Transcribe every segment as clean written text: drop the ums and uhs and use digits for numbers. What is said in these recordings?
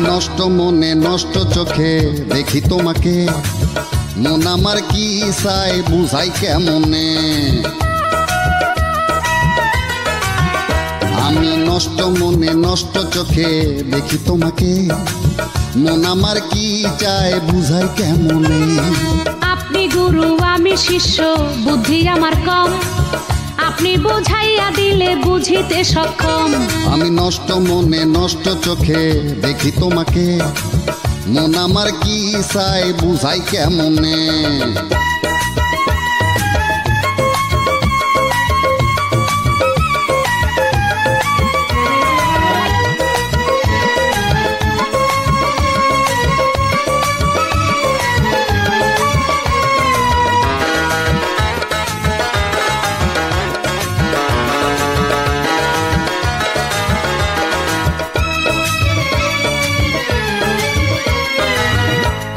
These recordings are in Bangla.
নষ্ট মনে নষ্ট চোখে দেখি তোমাকে, মন আমার কি চাই বুঝাই কেমনে। আমি নষ্ট মনে নষ্ট চোখে দেখি তোমাকে, মন আমার কি চায় বুঝাই কেমনে। আপনি গুরু আমি শিষ্য, বুদ্ধি আমার কম, আপনি বুঝাইয়া দিলে বুঝিতে সক্ষম। আমি নষ্ট মনে নষ্ট চোখে দেখি তোমাকে, মন আমার কি চাই বুঝাই কেমনে।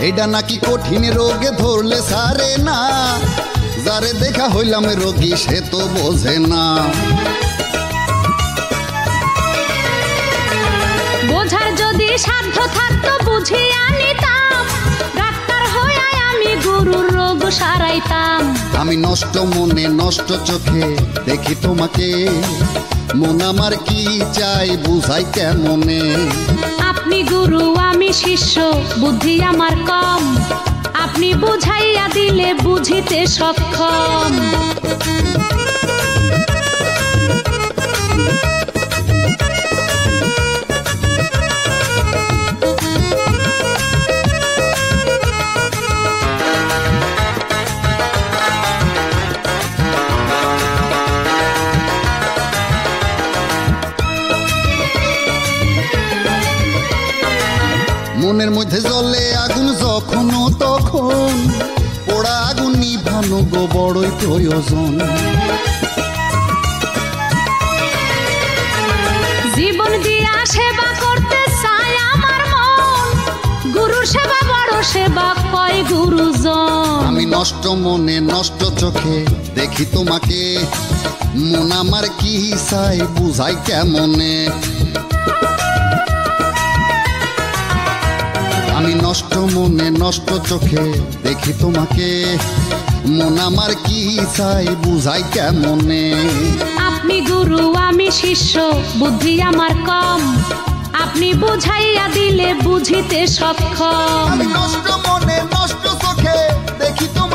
এটা নাকি কঠিন রোগে ধরলে সারে না, যারে দেখা হইলাম রোগী সে তো বোঝে না। বোঝার যদি সাধ্য থাকতো বুঝিয়া নিতাম, ডাক্তার হইয়া আমি গুরুর রোগ সারাইতাম। আমি নষ্ট মনে নষ্ট চোখে দেখি তোমাকে, মন আমার কি চাই বুঝাই কেমনে। আপনি গুরু আমি শিষ্য, বুদ্ধি আমার কম, আপনি বুঝাইয়া দিলে বুঝিতে সক্ষম। মনের মধ্যে জ্বলে আগুন যখন তখন, পোড়া আগুন নিভানো গো বড়ই প্রয়োজন। জীবন দিয়া সেবা করতে চাই আমার মন, গুরুর সেবা বড় সেবা কয় গুরুজন। আমি নষ্ট মনে নষ্ট চোখে দেখি তোমাকে, মন আমার কি চাই বুঝাই কেমনে। আমি নষ্ট মনে নষ্ট চোখে দেখি তোমাকে, মন আমার কি চাই বুঝাই কেমনে। আপনি গুরু আমি শিষ্য, বুদ্ধি আমার কম, আপনি বুঝাইয়া দিলে বুঝিতে সক্ষম। আমি নষ্ট মনে নষ্ট চোখে দেখি তোমাকে।